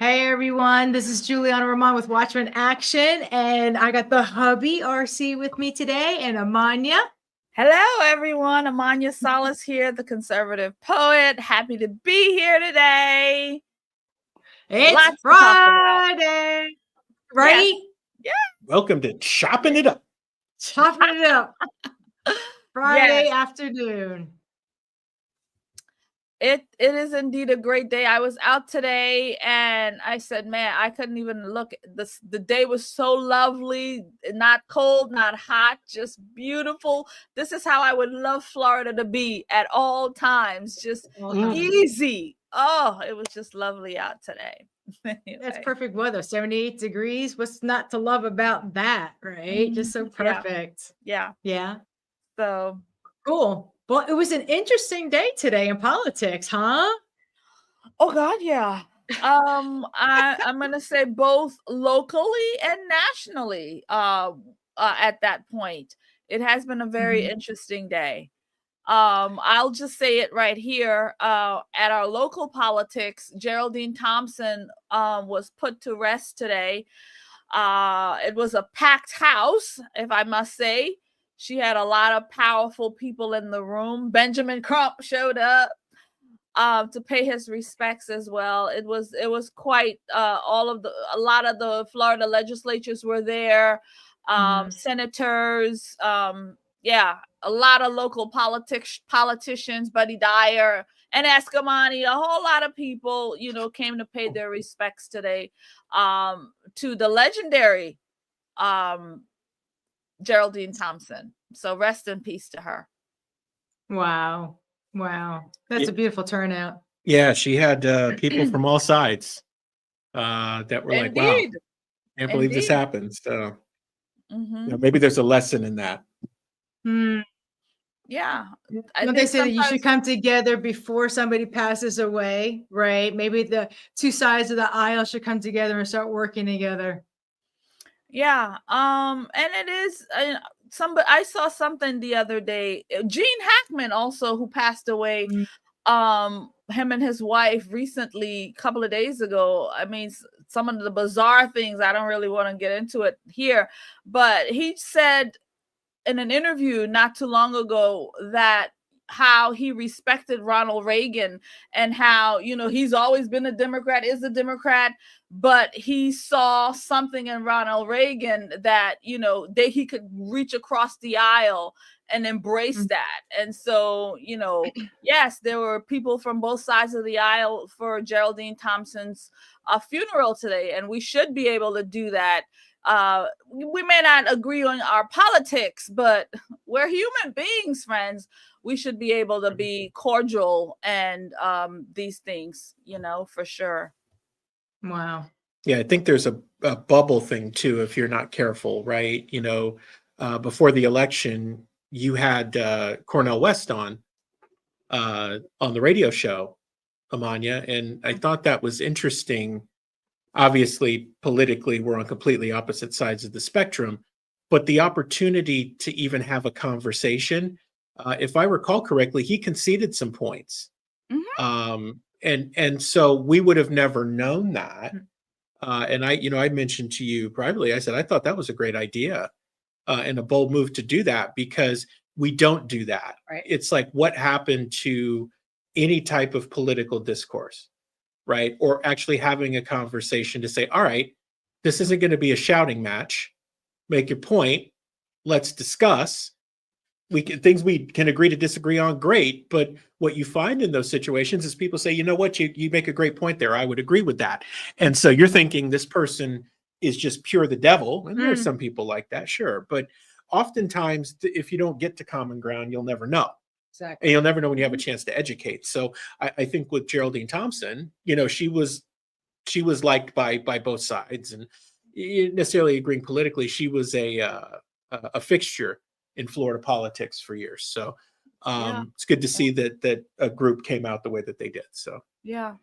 Hey everyone, this is Julianna Ramon with Watchman Action, and I got the hubby RC with me today, and Amania. Hello everyone, Amania Salas here, the conservative poet. Happy to be here today. It's Lots Friday, right? Yeah. Welcome to Chopping It Up. Chopping it up. Friday afternoon. It is indeed a great day. I was out today and I said, man, I couldn't even look. The day was so lovely, not cold, not hot, just beautiful. This is how I would love Florida to be at all times. Just easy. Oh, it was just lovely out today. Anyway. That's perfect weather, 78 degrees. What's not to love about that, right? Just so perfect. Yeah. So cool. Well, it was an interesting day today in politics, huh? Oh God, yeah. I'm gonna say both locally and nationally. At that point, it has been a very interesting day. I'll just say it right here. At our local politics, Geraldine Thompson was put to rest today. It was a packed house, if I must say. She had a lot of powerful people in the room. Benjamin Crump showed up to pay his respects as well. It was quite a lot of the Florida legislatures were there, senators, a lot of local politicians, Buddy Dyer and Escamani, a whole lot of people, came to pay their respects today to the legendary Geraldine Thompson. So rest in peace to her. Wow. That's a beautiful turnout. Yeah, she had people from all sides that were like, wow, can't believe this happened. So maybe there's a lesson in that. Yeah. They say that you should come together before somebody passes away, right? Maybe the two sides of the aisle should come together and start working together. Yeah. And it is I saw something the other day. Gene Hackman also, who passed away, him and his wife recently, a couple of days ago. I mean, some of the bizarre things, I don't really want to get into it here, but he said in an interview not too long ago that how he respected Ronald Reagan and how, he's always been a Democrat, is a Democrat, but he saw something in Ronald Reagan that, he could reach across the aisle and embrace that. And so, yes, there were people from both sides of the aisle for Geraldine Thompson's funeral today, and we should be able to do that. We may not agree on our politics, but we're human beings, friends. We should be able to be cordial and these things, for sure. Wow. Yeah, I think there's a bubble thing too, if you're not careful, right? Before the election, you had Cornel West on the radio show, Amania, and I thought that was interesting. Obviously, politically, we're on completely opposite sides of the spectrum, but the opportunity to even have a conversation, if I recall correctly, he conceded some points. And so we would have never known that. And I mentioned to you privately, I said, I thought that was a great idea and a bold move to do that, because we don't do that. Right. It's like, what happened to any type of political discourse, right? Or actually having a conversation to say, all right, this isn't going to be a shouting match. Make your point. Let's discuss. Things we can agree to disagree on, great. But what you find in those situations is people say, you know what, you make a great point there. I would agree with that. And so you're thinking this person is just pure the devil. And there's some people like that, sure. But oftentimes, if you don't get to common ground, you'll never know. Exactly. And you'll never know when you have a chance to educate. So I think with Geraldine Thompson, she was liked by both sides, and necessarily agreeing politically, she was a fixture in Florida politics for years. So it's good to see that a group came out the way that they did. So yeah,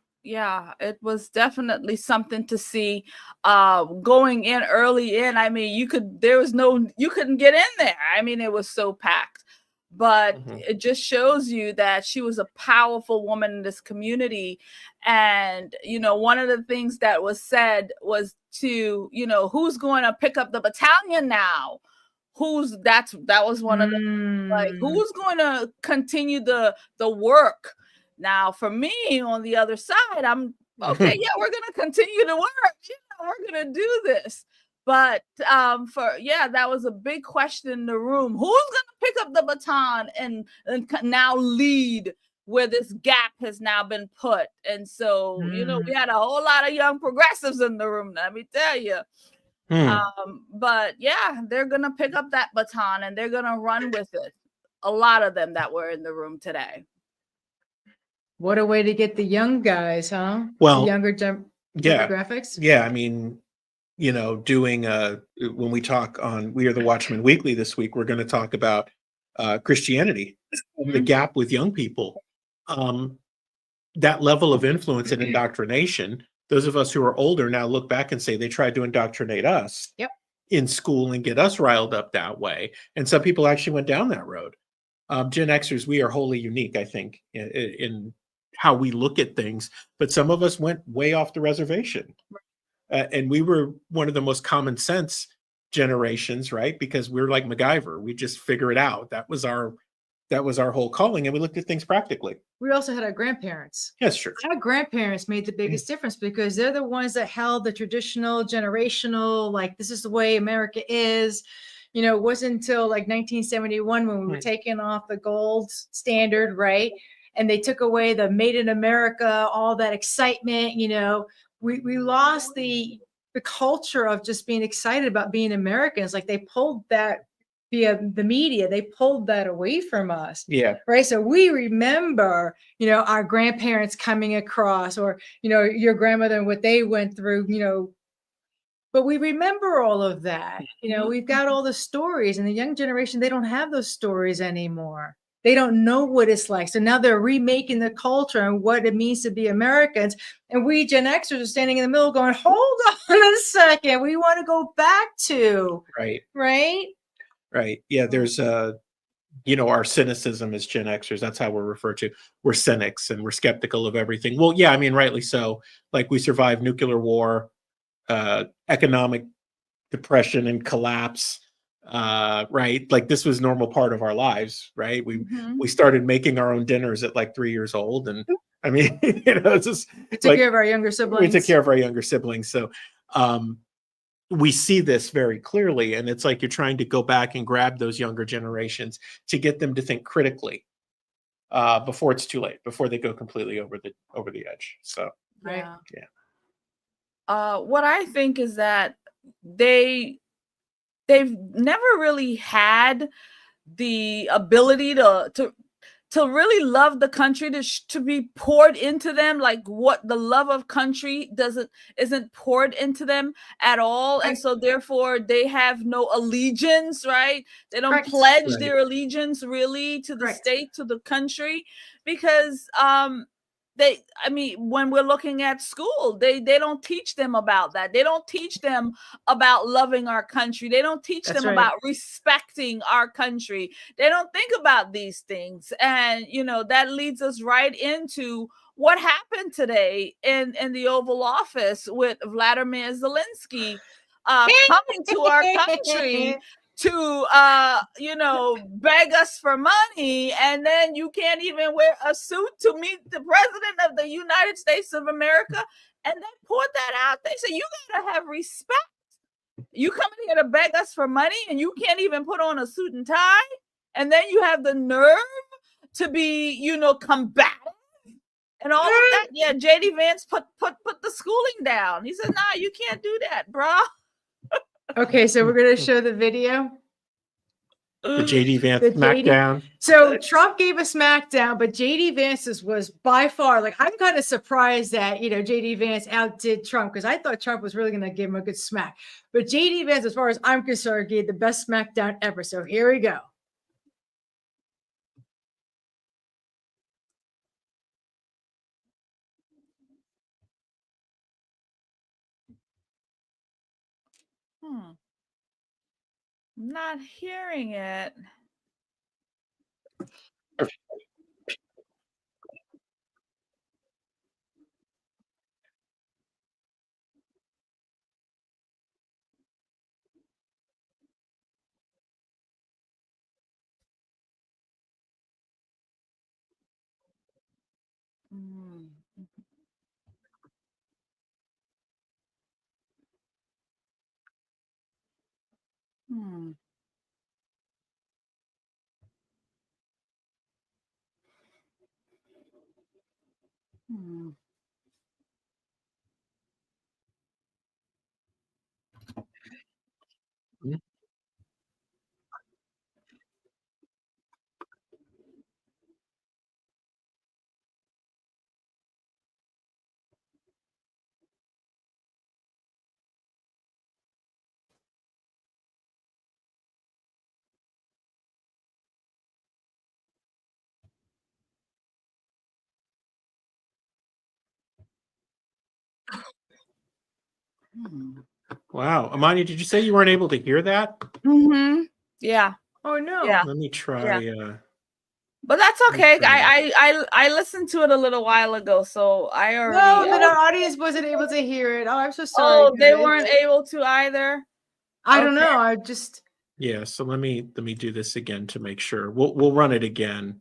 it was definitely something to see. Going in early in, I mean, you couldn't get in there. I mean, it was so packed. but Mhm. it just shows you that she was a powerful woman in this community. And one of the things that was said was to, who's going to pick up the battalion now? That was one of the, like, who's going to continue the work now? For me, on the other side, I'm okay. Yeah, we're going to continue to work. We're going to do this. But that was a big question in the room. Who's going to pick up the baton and now lead where this gap has now been put? And so, we had a whole lot of young progressives in the room, let me tell you. But yeah, they're going to pick up that baton and they're going to run with it. A lot of them that were in the room today. What a way to get the young guys, huh? Well, the younger demographics. Yeah, I mean, doing when we talk on We Are the Watchmen Weekly this week, we're going to talk about Christianity, the gap with young people, that level of influence and indoctrination. Those of us who are older now look back and say they tried to indoctrinate us in school and get us riled up that way. And some people actually went down that road. Gen Xers, we are wholly unique, I think, in how we look at things. But some of us went way off the reservation. And we were one of the most common sense generations, right? Because we're like MacGyver. We just figure it out. That was our whole calling. And we looked at things practically. We also had our grandparents. Yes, true. Our grandparents made the biggest difference because they're the ones that held the traditional, generational, like, this is the way America is. It wasn't until like 1971 when we were taking off the gold standard, right? And they took away the Made in America, all that excitement. We lost the culture of just being excited about being Americans. Like, they pulled that via the media, they pulled that away from us. Yeah. Right. So we remember, our grandparents coming across, or, your grandmother and what they went through, but we remember all of that. We've got all the stories, and the young generation, they don't have those stories anymore. They don't know what it's like. So now they're remaking the culture and what it means to be Americans. And we Gen Xers are standing in the middle going, hold on a second. We want to go back to. Right. Right. Right. Yeah. There's our cynicism as Gen Xers. That's how we're referred to. We're cynics and we're skeptical of everything. Well, yeah, I mean, rightly so. Like, we survived nuclear war, economic depression and collapse, right? Like, this was normal part of our lives, right? We started making our own dinners at like 3 years old, and I mean, it's just we took care of our younger siblings. We took care of our younger siblings, so we see this very clearly, and it's like you're trying to go back and grab those younger generations to get them to think critically before it's too late, before they go completely over the edge. So yeah. What I think is that they've never really had the ability to really love the country, to be poured into them, like what the love of country isn't poured into them at all. And so therefore they have no allegiance, right? They don't pledge their allegiance really to the state, to the country, because when we're looking at school, they don't teach them about that. They don't teach them about loving our country. They don't teach them about respecting our country. They don't think about these things. And, that leads us right into what happened today in the Oval Office with Vladimir Zelensky coming to our country to beg us for money, and then you can't even wear a suit to meet the president of the United States of America. And they poured that out. They said, you gotta have respect. You coming here to beg us for money and you can't even put on a suit and tie, and then you have the nerve to be combative and all of that. Yeah, JD Vance put the schooling down. He said, nah, you can't do that, bro. Okay, so we're going to show the video. The JD Vance smackdown. So Trump gave a smackdown, but JD Vance's was by far, like, I'm kind of surprised that, JD Vance outdid Trump, because I thought Trump was really going to give him a good smack. But JD Vance, as far as I'm concerned, gave the best smackdown ever. So here we go. I'm not hearing it. Mm. Hmm. Hmm. Hmm. Wow. Amania, did you say you weren't able to hear that? Mm-hmm. Yeah. Oh no. Yeah. Let me Yeah. try. But that's Let me okay. try that. I listened to it a little while ago, so I already. No, then our audience wasn't able to hear it. Oh, I'm so sorry. Oh, they guys. weren't able to either. I don't Okay. know. I just Yeah, so let me do this again to make sure. We'll run it again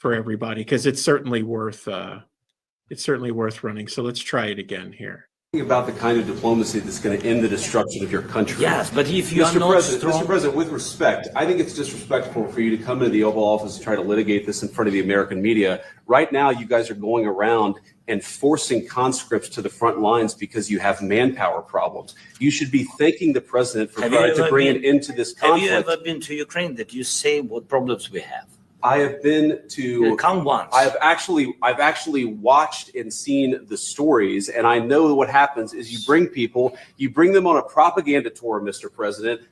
for everybody because it's certainly worth running. So let's try it again here. About the kind of diplomacy that's going to end the destruction of your country. Yes, but if you are not strong... Mr. President, with respect, I think it's disrespectful for you to come into the Oval Office and try to litigate this in front of the American media. Right now, you guys are going around and forcing conscripts to the front lines because you have manpower problems. You should be thanking the president for trying to bring an end to this conflict. Have you ever been to Ukraine that you say what problems we have? I have been to Come once. I've actually watched and seen the stories, and I know what happens is you bring them on a propaganda tour, Mr. President.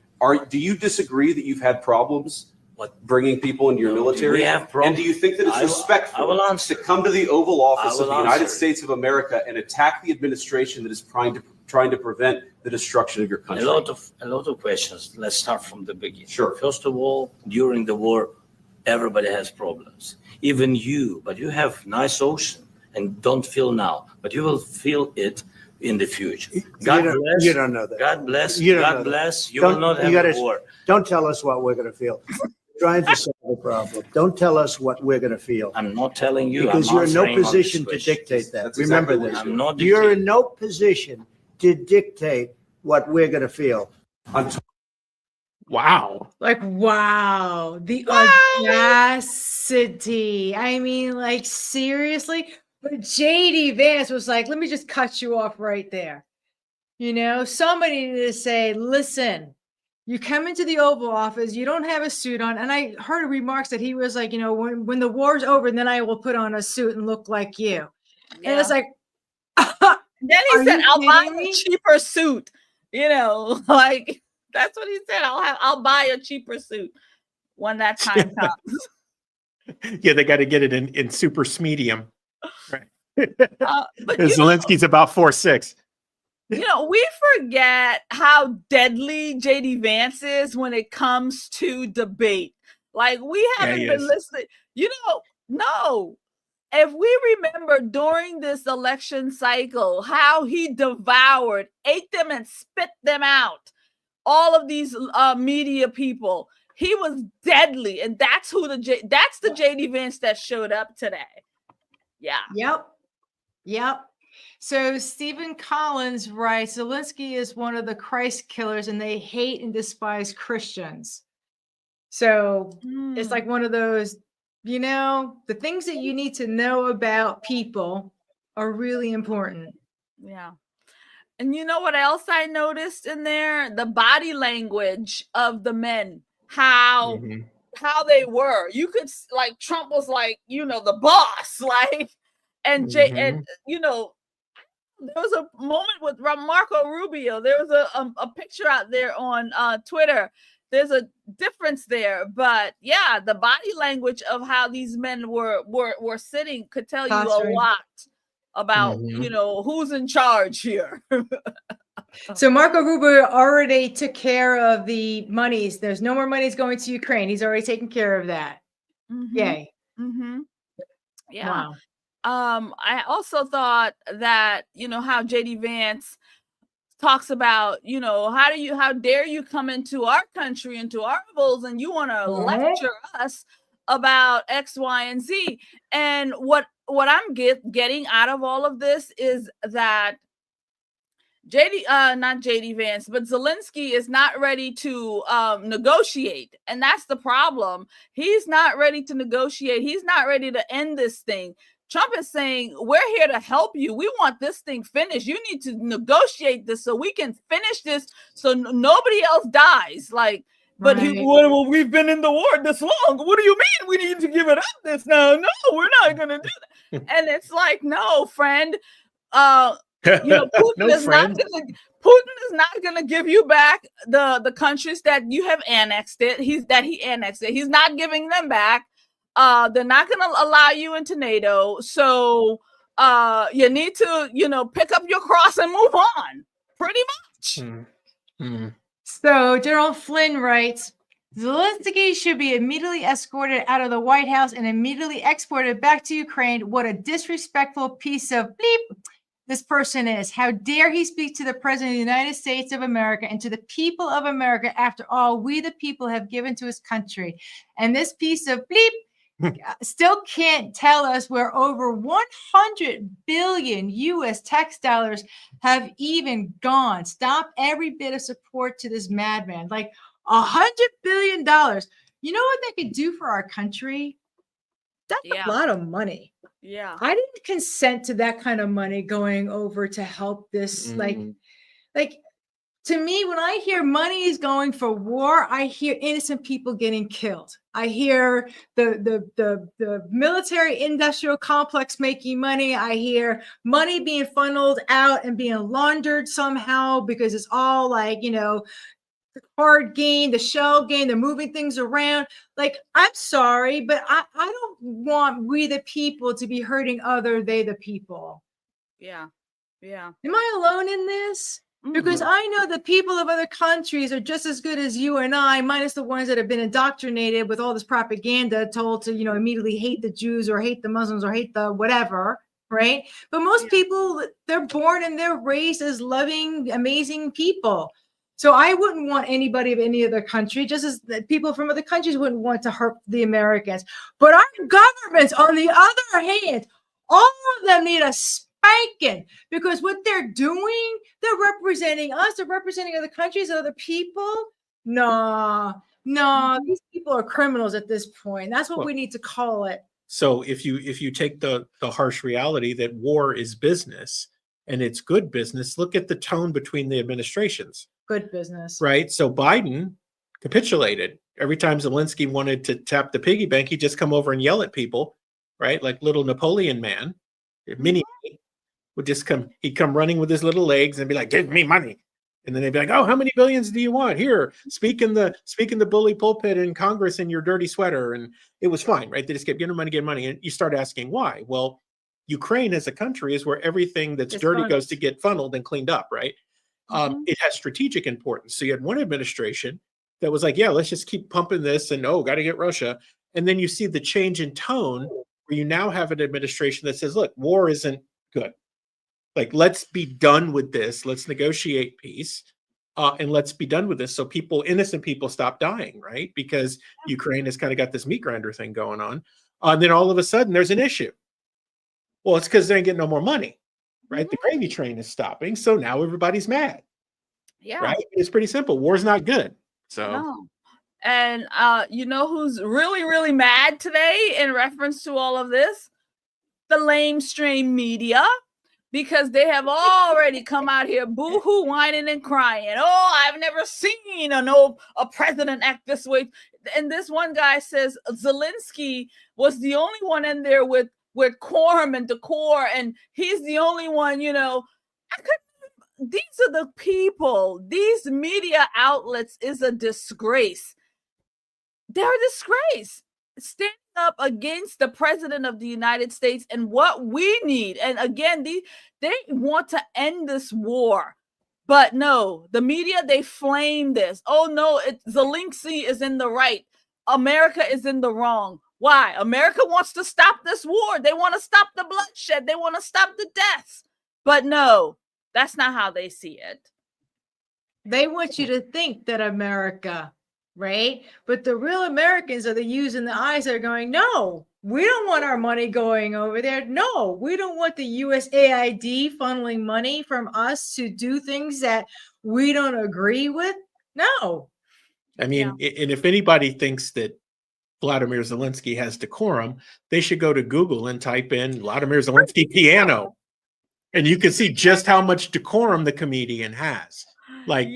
Do you disagree that you've had problems bringing people into your military? We have problems. And do you think that it's respectful to come to the Oval Office of the United States of America and attack the administration that is trying to prevent the destruction of your country? A lot of questions. Let's start from the beginning. Sure. First of all, during the war, everybody has problems, even you, but you have nice ocean and don't feel now, but you will feel it in the future. God bless. You don't know that. God bless. You don't God know bless. that. You will not have a war. Don't tell us what we're going to feel. We're trying to solve the problem. Don't tell us what we're going to feel. I'm not telling you. Because I'm you're in no answering on position this to question. dictate that. That's Remember exactly what this. I'm not You're dictating. in no position to dictate what we're going to feel. Wow. like, wow, the audacity. I mean, like, seriously? But JD Vance was like, let me just cut you off right there. You know, somebody needed to say, listen, you come into the Oval Office, you don't have a suit on. And I heard remarks that he was like, you know, when the war's over, then I will put on a suit and look like you. And it's like, Then he Are said, you "I'll buy kidding a me? cheaper suit." You know, like that's what he said. I'll buy a cheaper suit when that time comes. Yeah, they got to get it in super medium. Right. But Zelensky's about 4'6". you know, we forget how deadly JD Vance is when it comes to debate. Like we haven't been listening. You know, no. If we remember during this election cycle, how he devoured, ate them, and spit them out, all of these media people, he was deadly, and that's who that's the JD Vance that showed up today. Yeah. Yep. So Stephen Collins writes, Zelensky is one of the Christ killers, and they hate and despise Christians. So it's like one of those. You know, the things that you need to know about people are really important. Yeah. And you know what else I noticed in there? The body language of the men, how they were. You could like Trump was like, you know, the boss, like, and and you know, there was a moment with Marco Rubio. There was a picture out there on Twitter. There's a difference there, but yeah, the body language of how these men were sitting could tell you a lot about you know who's in charge here. So Marco Rubio already took care of the monies. There's no more monies going to Ukraine. He's already taken care of that. Yay. Yeah. Wow. I also thought that, how JD Vance talks about, how dare you come into our country, into our rules, and you want to lecture us about X, Y, and Z. And what I'm getting out of all of this is that not JD Vance, but Zelensky is not ready to negotiate. And that's the problem. He's not ready to negotiate. He's not ready to end this thing. Trump is saying, we're here to help you. We want this thing finished. You need to negotiate this so we can finish this so nobody else dies. But well, we've been in the war this long. What do you mean we need to give it up this now? No, we're not going to do that. And it's like, no, friend. Putin is not going to give you back the countries that you have annexed it. He annexed it. He's not giving them back. They're not going to allow you into NATO. So you need to, pick up your cross and move on. Pretty much. So General Flynn writes, Zelensky should be immediately escorted out of the White House and immediately exported back to Ukraine. What a disrespectful piece of bleep this person is. How dare he speak to the President of the United States of America and to the people of America after all we the people have given to his country. And this piece of bleep still can't tell us where over 100 billion US tax dollars have even gone. Stop every bit of support to this madman. Like $100 billion. You know what that could do for our country? That's a lot of money. Yeah. I didn't consent to that kind of money going over to help this. Like to me, when I hear money is going for war, I hear innocent people getting killed. I hear the military industrial complex making money. I hear money being funneled out and being laundered somehow because it's all like, the card game, the shell game, they're moving things around. Like, I'm sorry, but I don't want we the people to be hurting they the people. Yeah. Yeah. Am I alone in this? Because I know the people of other countries are just as good as you and I, minus the ones that have been indoctrinated with all this propaganda, told to, immediately hate the Jews or hate the Muslims or hate the whatever, right? But most people, they're born and they're raised as loving, amazing people. So I wouldn't want anybody of any other country, just as people from other countries wouldn't want to hurt the Americans. But our governments, on the other hand, all of them need a spanking because what they're doing, they're representing us, they're representing other countries, other people. No, these people are criminals at this point. That's what we need to call it. So if you take the harsh reality that war is business and it's good business, look at the tone between the administrations. Good business. Right. So Biden capitulated. Every time Zelensky wanted to tap the piggy bank, he'd just come over and yell at people, right? Like little Napoleon man, mini would just come. He'd come running with his little legs and be like, "Give me money." And then they'd be like, "Oh, how many billions do you want? Here, speak in the bully pulpit in Congress in your dirty sweater." And it was fine, right? They just kept getting money. And you start asking why. Well, Ukraine as a country is where everything that's dirty goes to get funneled and cleaned up, right? It has strategic importance. So you had one administration that was like, yeah, let's just keep pumping this and got to get Russia. And then you see the change in tone where you now have an administration that says, look, war isn't good. Like, let's be done with this. Let's negotiate peace and let's be done with this. So innocent people stop dying, right? Because Ukraine has kind of got this meat grinder thing going on. And then all of a sudden there's an issue. Well, it's because they ain't getting no more money. Right, the gravy train is stopping, so now everybody's mad. Yeah, right. It's pretty simple. War's not good. So, no. And you know who's really, really mad today in reference to all of this? The lamestream media, because they have already come out here boo-hoo, whining and crying. Oh, I've never seen a president act this way. And this one guy says Zelensky was the only one in there with quorum and decor, and he's the only one, these are the people. These media outlets is a disgrace. They're a disgrace. Standing up against the president of the United States and what we need. And again, they want to end this war. But no, the media, they flame this. Oh no, Zelensky is in the right. America is in the wrong. Why? America wants to stop this war. They want to stop the bloodshed. They want to stop the deaths. But no, that's not how they see it. They want you to think that America, right? But the real Americans are the U's and the I's that are going, no, we don't want our money going over there. No, we don't want the USAID funneling money from us to do things that we don't agree with. No. I mean, and if anybody thinks that Vladimir Zelensky has decorum, they should go to Google and type in Vladimir Zelensky piano. And you can see just how much decorum the comedian has. Like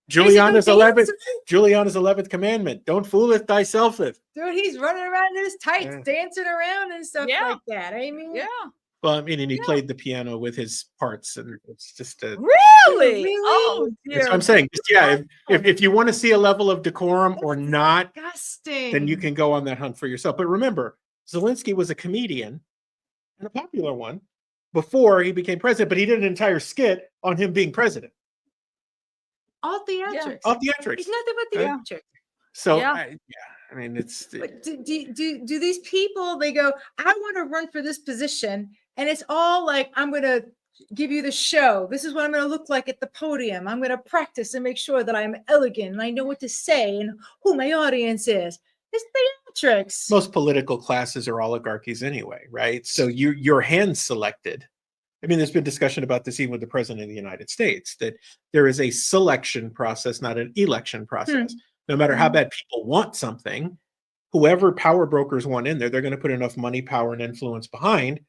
Julianna's 11th commandment. Don't fooleth thyselfeth. Dude, he's running around in his tights, dancing around and stuff like that. I mean, Well, I mean, and he played the piano with his parts, and it's just a really. Oh, dear. That's what I'm saying. Just, if you want to see a level of decorum or not, disgusting, then you can go on that hunt for yourself. But remember, Zelensky was a comedian and a popular one before he became president, but he did an entire skit on him being president. All theatrics. All theatrics. It's nothing but theatrics. So, I mean, it's. But do these people, they go, I want to run for this position, and it's all like, I'm going to give you the show. This is what I'm going to look like at the podium. I'm going to practice and make sure that I'm elegant and I know what to say and who my audience is. It's theatrics. Most political classes are oligarchies anyway, right? So you're hand selected. I mean, there's been discussion about this even with the president of the United States, that there is a selection process, not an election process. No matter how bad people want something, whoever power brokers want in there, they're going to put enough money, power, and influence behind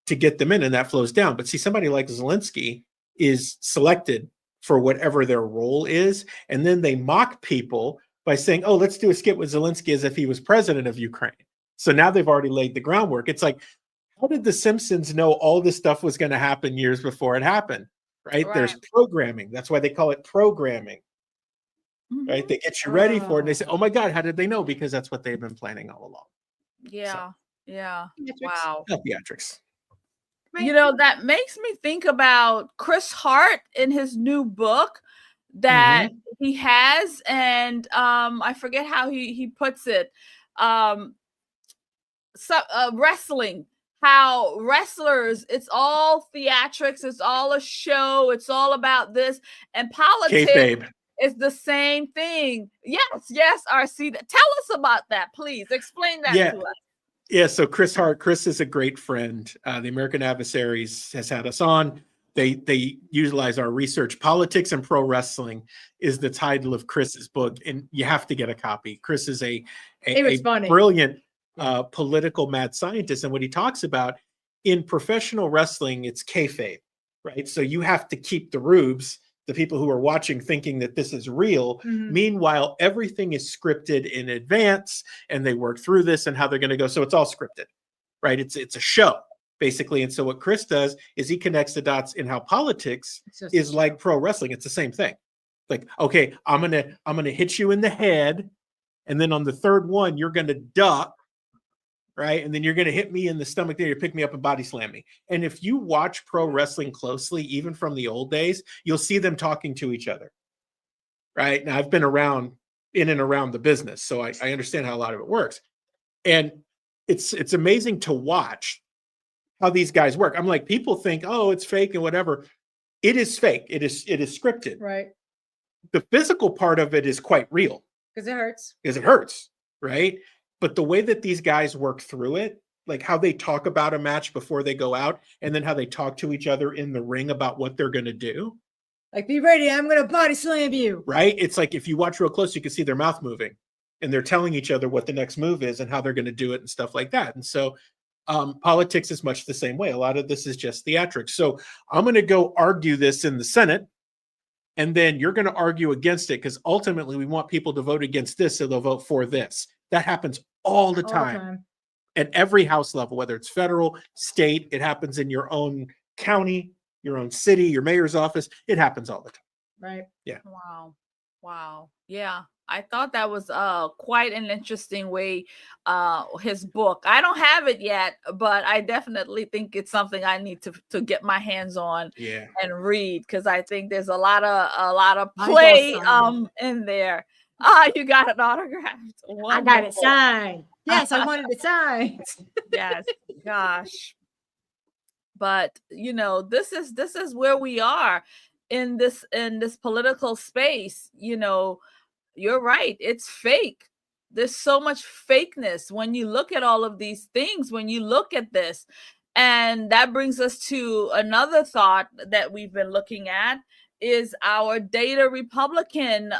to get them in, and that flows down. But see, somebody like Zelensky is selected for whatever their role is, and then they mock people by saying, oh, let's do a skit with Zelensky as if he was president of Ukraine. So now they've already laid the groundwork. It's like, how did the Simpsons know all this stuff was going to happen years before it happened? Right? There's programming. That's why they call it programming. Right? They get you ready for it, and they say, oh my God, how did they know? Because that's what they've been planning all along. Wow. Theatrics. You know, that makes me think about Chris Hart in his new book that he has, and I forget how he puts it. Wrestling, how wrestlers, it's all theatrics, it's all a show, it's all about this, and politics. Kayfabe. It's the same thing. Yes, RC. Tell us about that, please. Explain that to us. Yeah, so Chris Hart, Chris is a great friend. The American Adversaries has had us on. They utilize our research. Politics and Pro Wrestling is the title of Chris's book, and you have to get a copy. Chris is a brilliant political mad scientist, and what he talks about in professional wrestling, it's kayfabe, right? So you have to keep the rubes, the people who are watching thinking that this is real. Meanwhile, everything is scripted in advance, and they work through this and how they're going to go. So it's all scripted, right? It's a show, basically. And so what Chris does is he connects the dots in how politics is like pro wrestling. It's the same thing. Like, okay, I'm gonna hit you in the head, and then on the third one, you're gonna duck, right? And then you're going to hit me in the stomach there, you pick me up and body slam me. And if you watch pro wrestling closely, even from the old days, you'll see them talking to each other, right? Now, I've been in and around the business, so I understand how a lot of it works. And it's amazing to watch how these guys work. I'm like, people think, oh, it's fake and whatever. It is fake. It is scripted. Right. The physical part of it is quite real. Because it hurts, right? But the way that these guys work through it, like how they talk about a match before they go out, and then how they talk to each other in the ring about what they're going to do. Like, be ready, I'm going to body slam you. Right? It's like, if you watch real close, you can see their mouth moving, and they're telling each other what the next move is and how they're going to do it and stuff like that. And so politics is much the same way. A lot of this is just theatrics. So I'm going to go argue this in the Senate, and then you're going to argue against it, because ultimately we want people to vote against this, so they'll vote for this. That happens all the time at every house level, whether it's federal, state. It happens in your own county, your own city, your mayor's office. It happens all the time. Right. Yeah. Wow. Yeah. I thought that was quite an interesting way, his book. I don't have it yet, but I definitely think it's something I need to get my hands on and read, because I think there's a lot of play in there. You got it autographed. I got it Wonderful. signed. Yes, I wanted it signed. Yes, gosh. But this is where we are in this political space. You're right, it's fake. There's so much fakeness when you look at all of these things, when you look at this. And that brings us to another thought that we've been looking at, is our data Republican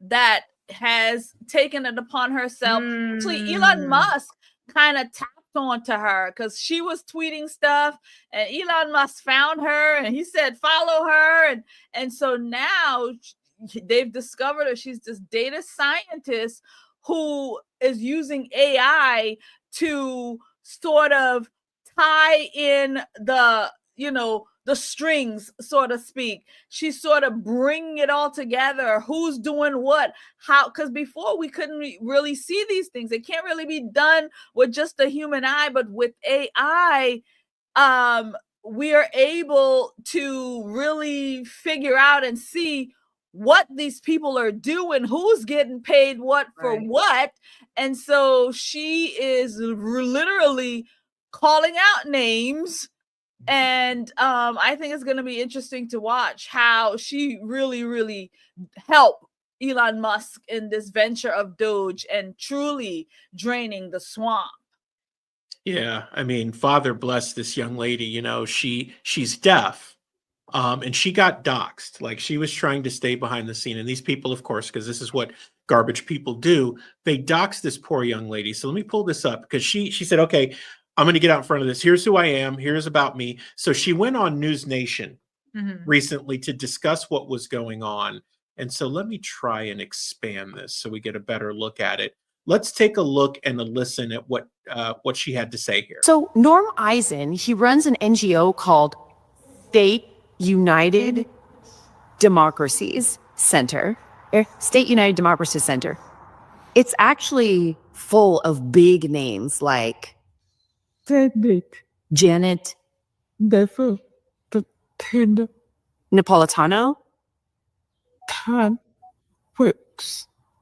that has taken it upon herself. Actually, Elon Musk kind of tapped onto her because she was tweeting stuff, and Elon Musk found her and he said, follow her. And so now they've discovered her. She's this data scientist who is using AI to sort of tie in the strings, so to speak. She's sort of bringing it all together. Who's doing what, how, because before we couldn't really see these things. It can't really be done with just the human eye, but with AI, we are able to really figure out and see what these people are doing, who's getting paid what for what. And so she is literally calling out names. And I think it's going to be interesting to watch how she really, really helped Elon Musk in this venture of Doge and truly draining the swamp. Yeah, I mean, Father bless this young lady. She's deaf, and she got doxxed. Like, she was trying to stay behind the scene, and these people, of course, because this is what garbage people do, they doxed this poor young lady. So let me pull this up, because she said, okay, I'm going to get out in front of this. Here's who I am. Here's about me. So she went on News Nation recently to discuss what was going on. And so let me try and expand this so we get a better look at it. Let's take a look and a listen at what she had to say here. So Norm Eisen, he runs an NGO called State United Democracies Center. State United Democracies Center. It's actually full of big names like Janet Napolitano,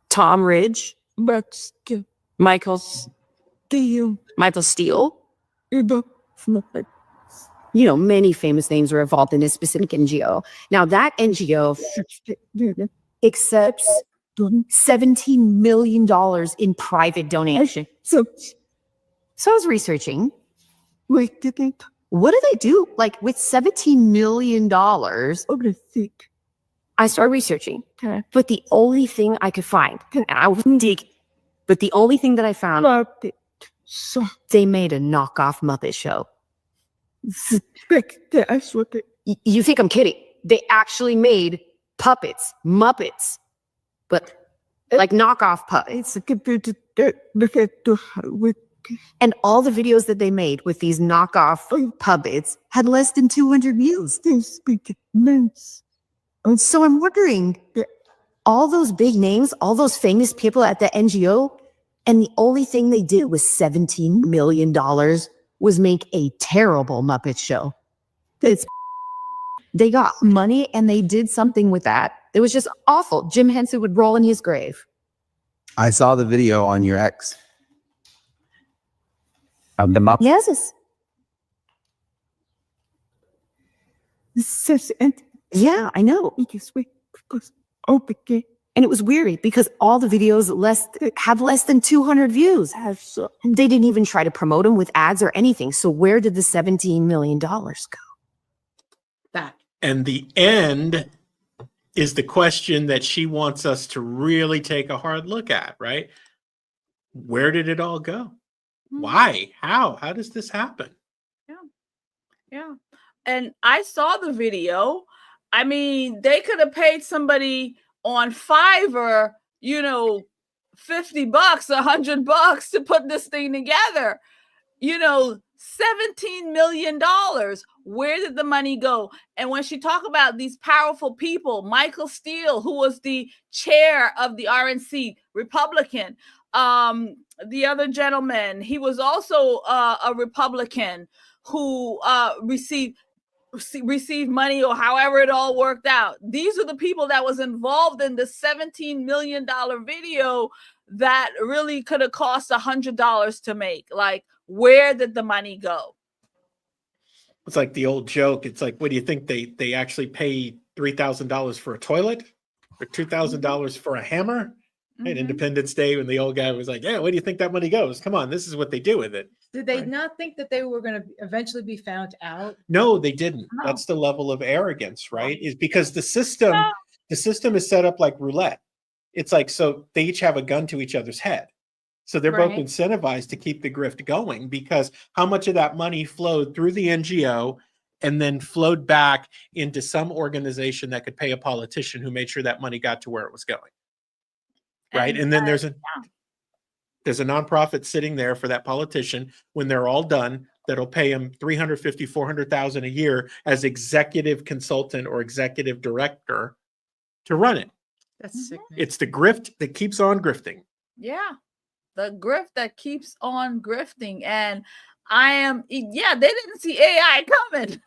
Tom Ridge, Michael Steele. Many famous names were involved in this specific NGO. Now, that NGO accepts $17 million in private donation. So I was researching. What do they do? Like, with $17 million, I started researching. But the only thing I could find, and I wasn't digging, but the only thing that I found, they made a knockoff Muppet show. You think I'm kidding? They actually made Muppets, but like knockoff puppets. And all the videos that they made with these knockoff puppets had less than 200 views. And so I'm wondering, all those big names, all those famous people at the NGO, and the only thing they did with $17 million was make a terrible Muppet show. They got money and they did something with that. It was just awful. Jim Henson would roll in his grave. I saw the video on your ex. Of the Muppets. Yes. Yeah, I know. And it was weird because all the videos have less than 200 views. They didn't even try to promote them with ads or anything. So where did the $17 million go? That. And the end is the question that she wants us to really take a hard look at, right? Where did it all go? Why? How does this happen? Yeah. And I saw the video. I mean, they could have paid somebody on Fiverr, $50, $100 to put this thing together. $17 million. Where did the money go? And when she talked about these powerful people, Michael Steele, who was the chair of the RNC, Republican, the other gentleman, he was also a Republican who received received money or however it all worked out. These are the people that was involved in the $17 million video that really could have cost $100 to make. Like, where did the money go? It's like the old joke. It's like, what do you think they actually pay $3,000 for a toilet or $2,000 for a hammer? At Independence Day, when the old guy was like, "Yeah, where do you think that money goes? Come on, this is what they do with it." Did they not think that they were going to eventually be found out? No, they didn't. No. That's the level of arrogance, right? Is because the system is set up like roulette. It's like, so they each have a gun to each other's head. So they're both Right. incentivized to keep the grift going, because how much of that money flowed through the NGO and then flowed back into some organization that could pay a politician who made sure that money got to where it was going. Right. And then there's a nonprofit sitting there for that politician when they're all done that'll pay him $350,000, $400,000 a year as executive consultant or executive director to run it. That's sickening. It's the grift that keeps on grifting. Yeah, the grift that keeps on grifting. And they didn't see AI coming.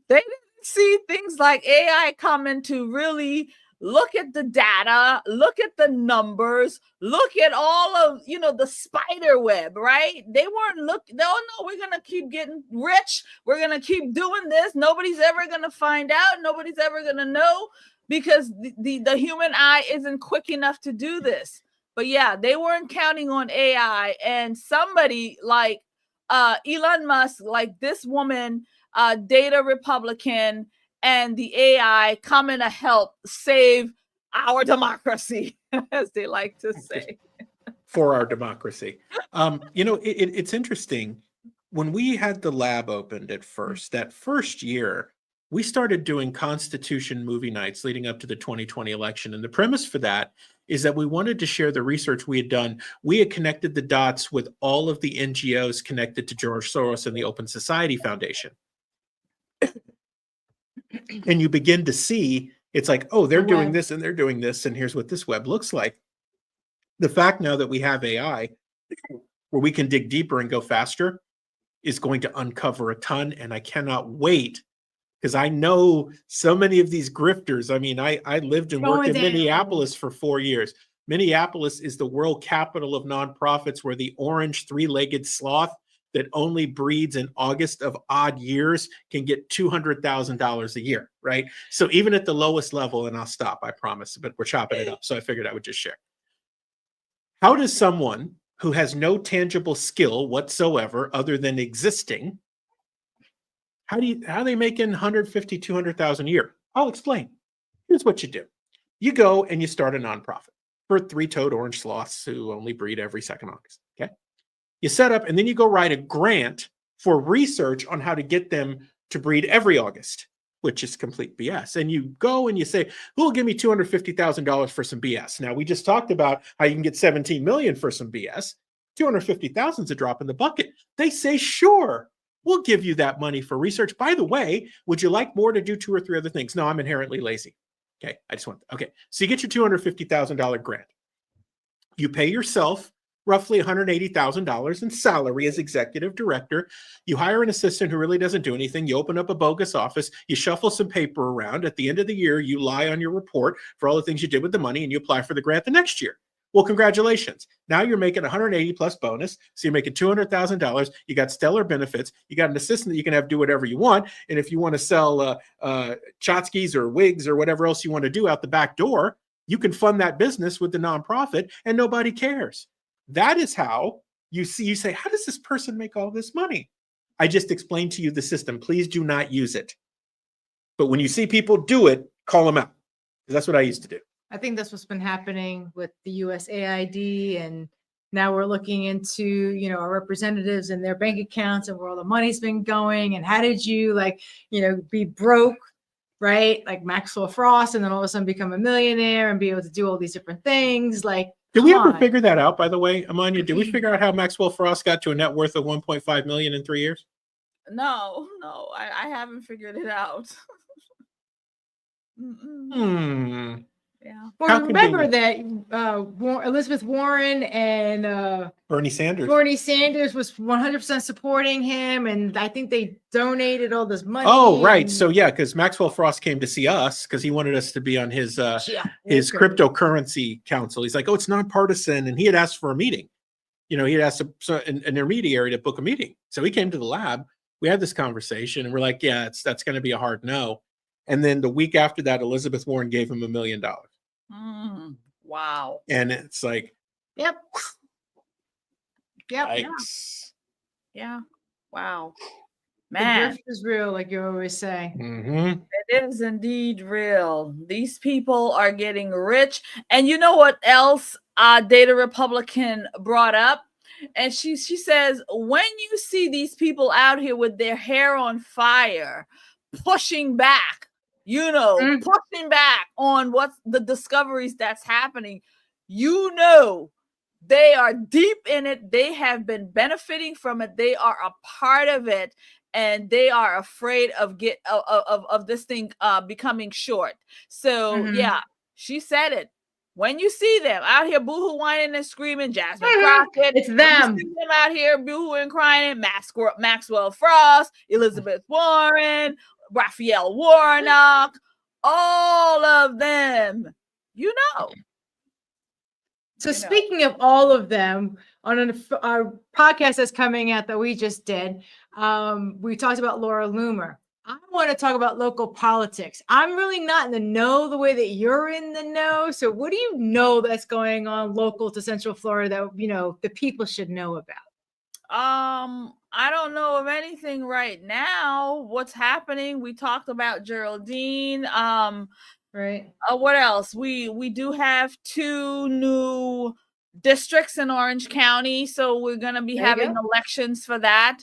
They didn't see things like AI coming to really look at the data, look at the numbers, look at all of, the spider web, right? They weren't looking, no, we're going to keep getting rich. We're going to keep doing this. Nobody's ever going to find out. Nobody's ever going to know, because the human eye isn't quick enough to do this. But yeah, they weren't counting on AI, and somebody like Elon Musk, like this woman, data Republican, and the AI coming to help save our democracy, as they like to say. For our democracy. It's interesting. When we had the lab opened at first, that first year, we started doing Constitution movie nights leading up to the 2020 election. And the premise for that is that we wanted to share the research we had done. We had connected the dots with all of the NGOs connected to George Soros and the Open Society Foundation. And you begin to see, it's like, oh, they're doing this and they're doing this, and here's what this web looks like. The fact now that we have AI where we can dig deeper and go faster is going to uncover a ton. And I cannot wait, because I know so many of these grifters. I mean, I lived and worked in Minneapolis for 4 years. Minneapolis is the world capital of nonprofits, where the orange three-legged sloth that only breeds in August of odd years can get $200,000 a year, right? So even at the lowest level, and I'll stop, I promise, but we're chopping it up. So I figured I would just share. How does someone who has no tangible skill whatsoever other than existing, how are they making $150,000, $200,000 a year? I'll explain. Here's what you do. You go and you start a nonprofit for three-toed orange sloths who only breed every second August, okay? You set up, and then you go write a grant for research on how to get them to breed every August, which is complete BS. And you go and you say, who will give me $250,000 for some BS? Now, we just talked about how you can get 17 million for some BS. 250,000 is a drop in the bucket. They say, sure, we'll give you that money for research. By the way, would you like more to do 2 or 3 other things? No, I'm inherently lazy. Okay, okay. So you get your $250,000 grant. You pay yourself roughly $180,000 in salary as executive director. You hire an assistant who really doesn't do anything. You open up a bogus office. You shuffle some paper around. At the end of the year, you lie on your report for all the things you did with the money, and you apply for the grant the next year. Well, congratulations. Now you're making 180 plus bonus. So you're making $200,000. You got stellar benefits. You got an assistant that you can have do whatever you want. And if you want to sell tchotchkes or wigs or whatever else you want to do out the back door, you can fund that business with the nonprofit, and nobody cares. That is how you say, how does this person make all this money? I just explained to you the system. Please do not use it. But when you see people do it, call them out. That's what I used to do. I think that's what's been happening with the USAID, and now we're looking into, our representatives and their bank accounts and where all the money's been going, and how did you be broke, right? Like Maxwell Frost, and then all of a sudden become a millionaire and be able to do all these different things. Like, did we ever figure that out, by the way, Amania? Did we figure out how Maxwell Frost got to a net worth of 1.5 million in 3 years? No, I haven't figured it out. Yeah. Well, How can remember they- that Elizabeth Warren and Bernie Sanders. Bernie Sanders was 100% supporting him, and I think they donated all this money. Oh, right. and- So yeah, because Maxwell Frost came to see us because he wanted us to be on his Yeah, his okay. cryptocurrency council. He's like, oh, it's nonpartisan, and he had asked for a meeting. He had asked an intermediary to book a meeting. So he came to the lab. We had this conversation, and we're like, yeah, that's going to be a hard no. And then the week after that, Elizabeth Warren gave him $1 million, Wow. and it's like, Yep. Yep. yikes. Yeah. Wow. The Man, grift is real, like you always say. Mhm. it is indeed real. These people are getting rich. And you know what else Data Republican brought up? And she says, when you see these people out here with their hair on fire, pushing back, pushing back on what's the discoveries that's happening, they are deep in it. They have been benefiting from it. They are a part of it, and they are afraid of this thing becoming short. So yeah, she said it. When you see them out here boohoo whining and screaming, Jasmine Crockett, It's when them. you see them out here boohoo and crying, Maxwell Frost, Elizabeth Warren, Raphael Warnock, all of them, So speaking of all of them, on our podcast that's coming out that we just did, we talked about Laura Loomer. I want to talk about local politics. I'm really not in the know the way that you're in the know. So what do you know that's going on local to Central Florida that, the people should know about? I don't know of anything right now. What's happening? We talked about Geraldine. Right. What else? We do have 2 new districts in Orange County, so we're going to be having elections for that.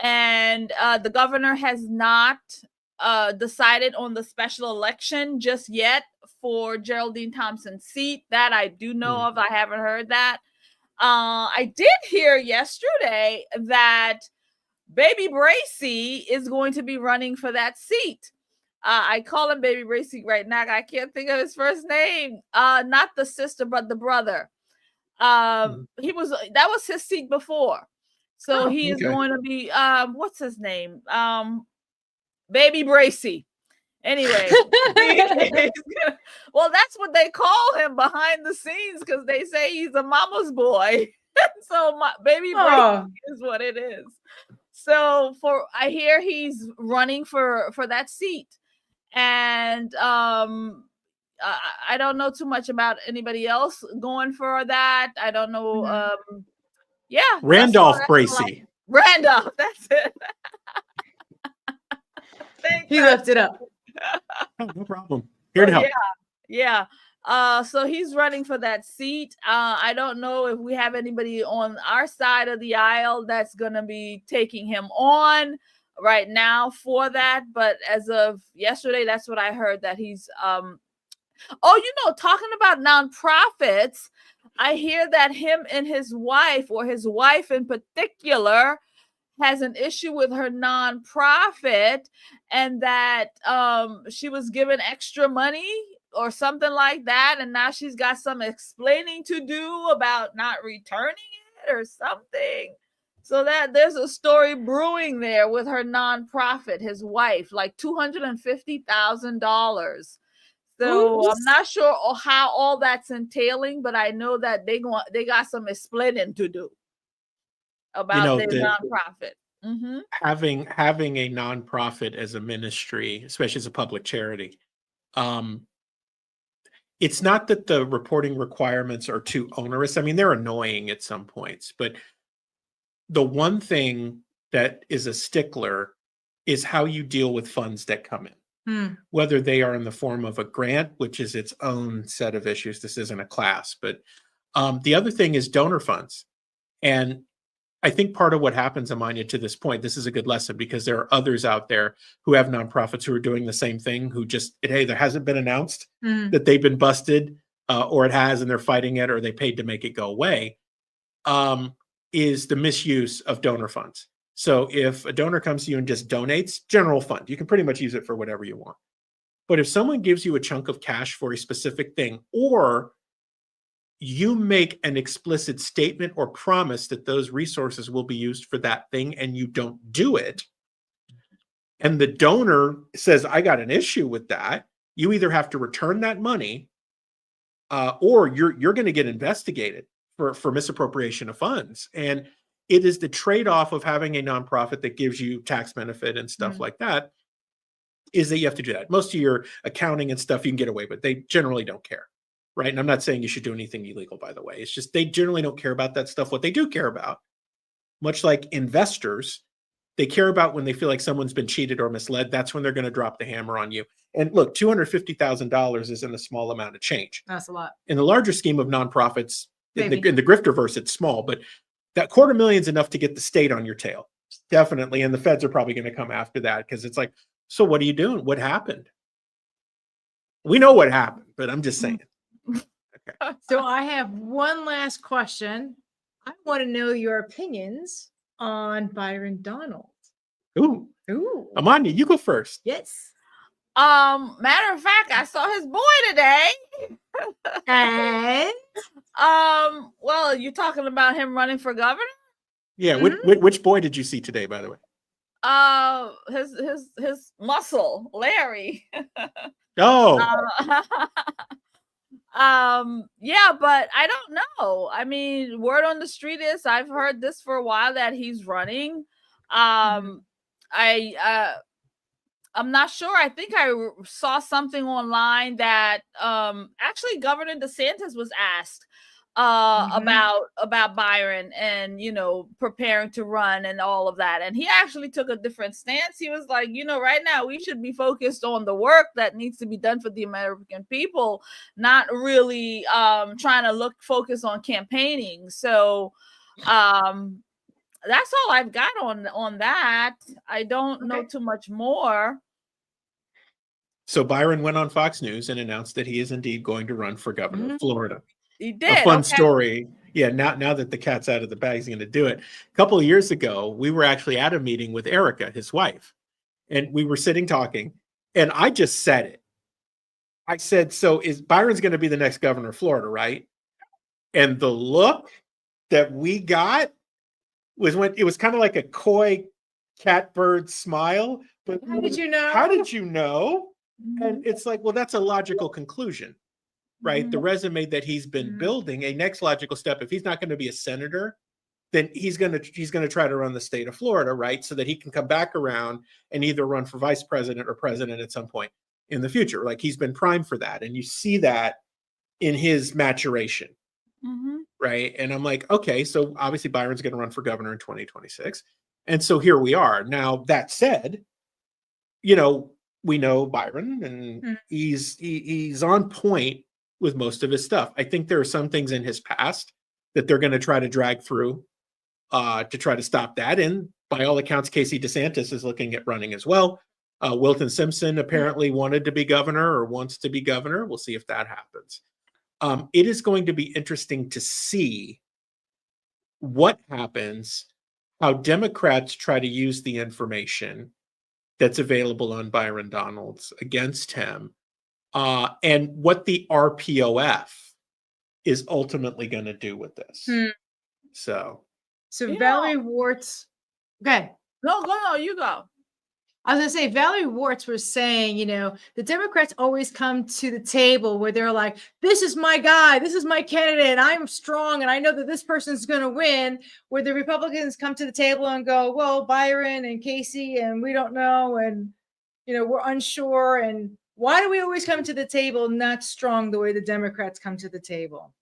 And the governor has not decided on the special election just yet for Geraldine Thompson's seat. That I do know of. I haven't heard that. I did hear yesterday that Baby Bracy is going to be running for that seat. I call him Baby Bracy right now. I can't think of his first name. Not the sister, but the brother. That was his seat before. So he is going to be what's his name? Baby Bracy. Anyway, well, that's what they call him behind the scenes because they say he's a mama's boy. So Baby Bracy is what it is. So I hear he's running for that seat, and I don't know too much about anybody else going for that. I don't know. Yeah, Randolph Bracy. Randolph, that's it. He left it up. Oh, no problem. Here to help. Yeah. So he's running for that seat. I don't know if we have anybody on our side of the aisle that's going to be taking him on right now for that. But as of yesterday, that's what I heard, that he's talking about nonprofits. I hear that him and his wife, or his wife in particular, has an issue with her nonprofit, and that she was given extra money or something like that, and now she's got some explaining to do about not returning it or something. So that there's a story brewing there with her nonprofit, his wife, like $250,000. So I'm not sure how all that's entailing, but I know that they got some explaining to do about their nonprofit. Having a nonprofit as a ministry, especially as a public charity, it's not that the reporting requirements are too onerous. I mean, they're annoying at some points, but the one thing that is a stickler is how you deal with funds that come in. Whether they are in the form of a grant, which is its own set of issues. This isn't a class, but the other thing is donor funds. And I think part of what happens, Amania, to this point, this is a good lesson, because there are others out there who have nonprofits who are doing the same thing, who just, hey, there hasn't been announced that they've been busted, or it has, and they're fighting it, or they paid to make it go away, is the misuse of donor funds. So if a donor comes to you and just donates, general fund, you can pretty much use it for whatever you want. But if someone gives you a chunk of cash for a specific thing, or you make an explicit statement or promise that those resources will be used for that thing and you don't do it, and the donor says, I got an issue with that, you either have to return that money or you're going to get investigated for misappropriation of funds. And it is the trade-off of having a nonprofit that gives you tax benefit and stuff like that, is that you have to do that. Most of your accounting and stuff you can get away with. They generally don't care. Right. And I'm not saying you should do anything illegal, by the way. It's just they generally don't care about that stuff. What they do care about, much like investors, they care about when they feel like someone's been cheated or misled. That's when they're going to drop the hammer on you. And look, $250,000 isn't a small amount of change. That's a lot. In the larger scheme of nonprofits, in the grifterverse, it's small, but that $250,000 is enough to get the state on your tail. Definitely. And the feds are probably going to come after that because it's like, so what are you doing? What happened? We know what happened, but I'm just saying. Okay. So I have one last question. I want to know your opinions on Byron Donald. Ooh. Ooh. Amania, you go first. Yes. Matter of fact, I saw his boy today. And Well, you're talking about him running for governor? Yeah, which boy did you see today, by the way? His muscle, Larry. Oh. Yeah, but I don't know. I mean, word on the street is I've heard this for a while that he's running. I'm not sure. I think I saw something online that actually Governor DeSantis was asked about Byron and, you know, preparing to run and all of that. And he actually took a different stance. He was like, you know, right now we should be focused on the work that needs to be done for the American people, not really trying to focus on campaigning. So that's all I've got on that. I don't know too much more. So Byron went on Fox News and announced that he is indeed going to run for governor of Florida. He did. A fun story. Yeah, now that the cat's out of the bag, he's going to do it. A couple of years ago, we were actually at a meeting with Erica, his wife, and we were sitting talking, and I just said it. I said, so Byron's going to be the next governor of Florida, right? And the look that we got was when it was kind of like a coy catbird smile. But how did you know? How did you know? And it's like, well, that's a logical conclusion, right? The resume that he's been building, a next logical step, if he's not going to be a senator, then he's going to try to run the state of Florida, right? So that he can come back around and either run for vice president or president at some point in the future. Like he's been primed for that. And you see that in his maturation, right? And I'm like, okay, so obviously Byron's going to run for governor in 2026. And so here we are. Now, that said, you know, we know Byron and he's on point with most of his stuff. I think there are some things in his past that they're going to try to drag through to try to stop that. And by all accounts, Casey DeSantis is looking at running as well. Wilton Simpson apparently wanted to be governor or wants to be governor. We'll see if that happens. It is going to be interesting to see what happens, how Democrats try to use the information that's available on Byron Donalds against him, and what the RPOF is ultimately going to do with this. So Valerie Warts. Okay. No, you go. I was going to say, Valerie Warts was saying, you know, the Democrats always come to the table where they're like, this is my guy, this is my candidate, I'm strong, and I know that this person's going to win. Where the Republicans come to the table and go, well, Byron and Casey, and we don't know, and, you know, we're unsure. And why do we always come to the table not strong the way the Democrats come to the table?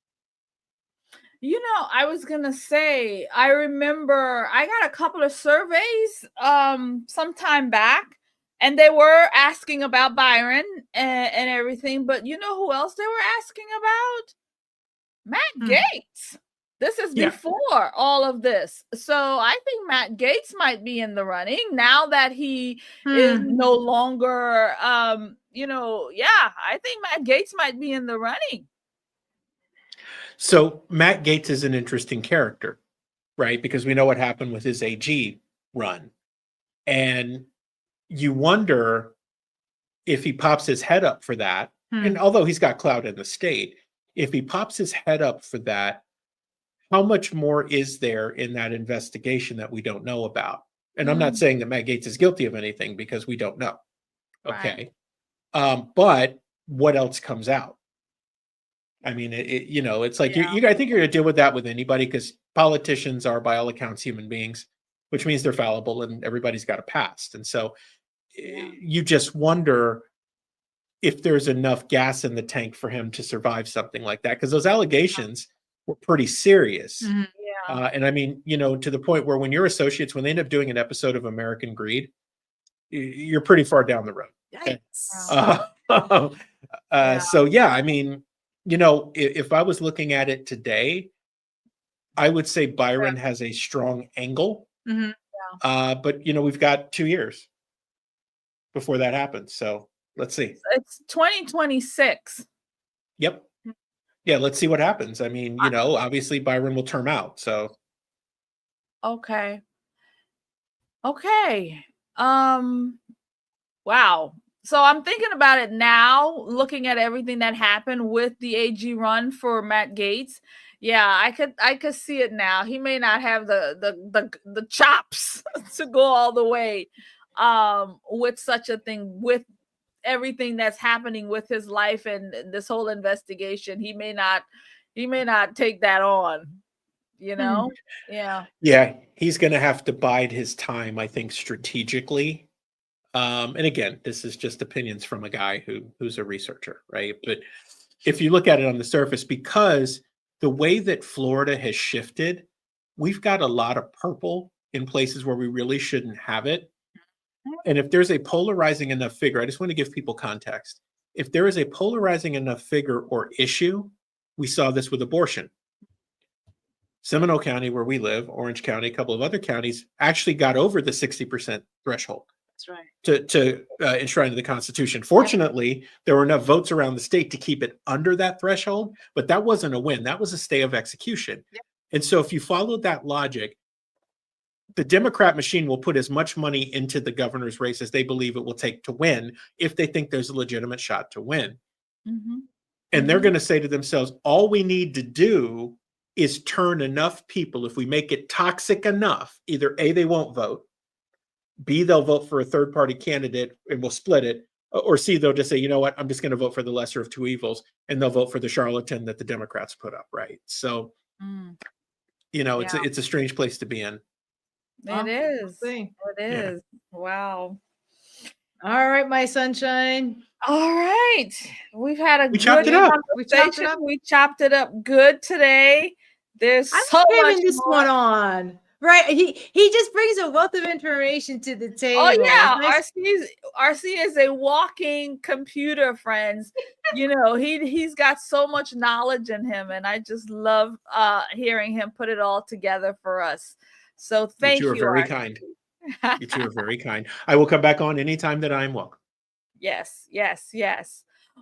You know, I was going to say, I remember I got a couple of surveys some time back, and they were asking about Byron and everything. But you know who else they were asking about? Matt Gaetz. This is before all of this. So I think Matt Gaetz might be in the running now that he is no longer, you know, I think Matt Gaetz might be in the running. So Matt Gaetz is an interesting character, right? Because we know what happened with his AG run. And you wonder if he pops his head up for that, and although he's got clout in the state, if he pops his head up for that, how much more is there in that investigation that we don't know about? And I'm not saying that Matt Gaetz is guilty of anything because we don't know. Okay. But what else comes out? I mean, it's like I think you're going to deal with that with anybody because politicians are, by all accounts, human beings, which means they're fallible and everybody's got a past. And so you just wonder if there's enough gas in the tank for him to survive something like that, because those allegations were pretty serious. And I mean, to the point where when your associates, when they end up doing an episode of American Greed, you're pretty far down the road. Okay? So yeah, I mean, if I was looking at it today, I would say Byron has a strong angle. But we've got 2 years before that happens. So let's see. It's 2026. Yep. Yeah, let's see what happens. I mean, obviously Byron will term out. So Okay. Wow. So I'm thinking about it now, looking at everything that happened with the AG run for Matt Gaetz. Yeah, I could see it now. He may not have the chops to go all the way with such a thing, with everything that's happening with his life and this whole investigation. He may not take that on, Yeah. yeah, he's going to have to bide his time, I think, strategically. And again, this is just opinions from a guy who's a researcher, right? But if you look at it on the surface, because the way that Florida has shifted, we've got a lot of purple in places where we really shouldn't have it. And if there's a polarizing enough figure, I just want to give people context. If there is a polarizing enough figure or issue, we saw this with abortion. Seminole County, where we live, Orange County, a couple of other counties actually got over the 60% threshold. That's right. To enshrine to the Constitution. Fortunately, there were enough votes around the state to keep it under that threshold, but that wasn't a win. That was a stay of execution. Yep. And so if you follow that logic, the Democrat machine will put as much money into the governor's race as they believe it will take to win if they think there's a legitimate shot to win. And they're going to say to themselves, all we need to do is turn enough people. If we make it toxic enough, either A, they won't vote, B, they'll vote for a third party candidate and we'll split it, or C, they'll just say, you know what, I'm just going to vote for the lesser of two evils, and they'll vote for the charlatan that the Democrats put up, right? So, it's a strange place to be in. It is. It is. Wow. All right, my sunshine. All right. We've had a We chopped it up. We chopped it up good today. There's I'm so much this more. one on. Right. He just brings a wealth of information to the table. Oh yeah. RC is a walking computer, friends. He's got so much knowledge in him, and I just love hearing him put it all together for us. So thank you. You two are very kind. You two are very kind. I will come back on anytime that I'm welcome. Yes.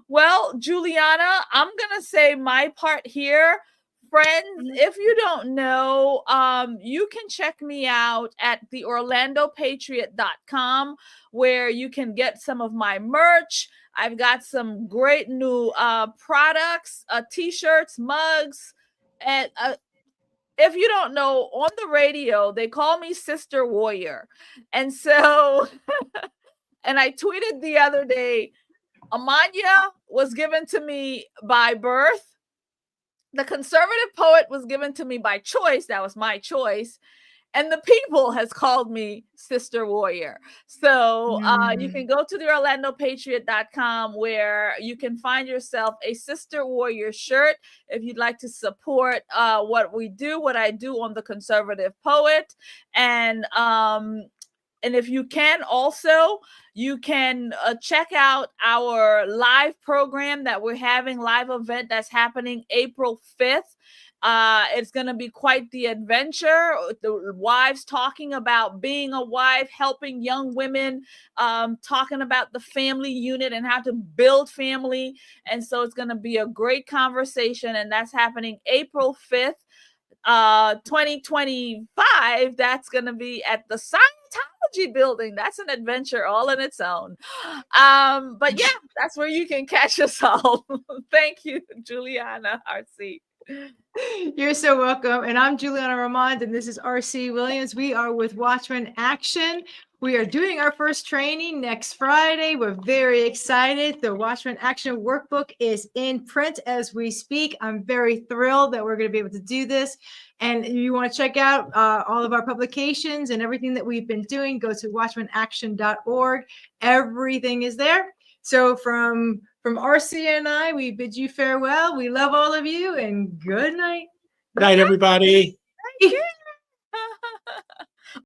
Well, Julianna, I'm gonna say my part here. Friends, if you don't know, you can check me out at theorlandopatriot.com, where you can get some of my merch. I've got some great new products, t-shirts, mugs, and if you don't know, on the radio, they call me Sister Warrior. And so, and I tweeted the other day, Amania was given to me by birth. The conservative poet was given to me by choice. That was my choice. And the people has called me Sister Warrior. So you can go to theorlandopatriot.com, where you can find yourself a Sister Warrior shirt if you'd like to support what I do on the conservative poet. And if you can also, you can check out our live program that we're having, live event that's happening April 5th. It's going to be quite the adventure. The wives talking about being a wife, helping young women, talking about the family unit and how to build family. And so it's going to be a great conversation. And that's happening April 5th. 2025, that's going to be at the Scientology building. That's an adventure all in its own. But yeah, that's where you can catch us all. Thank you, Julianna, RC. You're so welcome. And I'm Julianna Ramond, and this is RC Williams. We are with Watchman Action. We are doing our first training next Friday. We're very excited. The Watchman Action workbook is in print as we speak. I'm very thrilled that we're going to be able to do this. And if you want to check out all of our publications and everything that we've been doing, go to watchmanaction.org. Everything is there. So from RC and I, we bid you farewell. We love all of you, and good night. Good night, everybody. Thank you.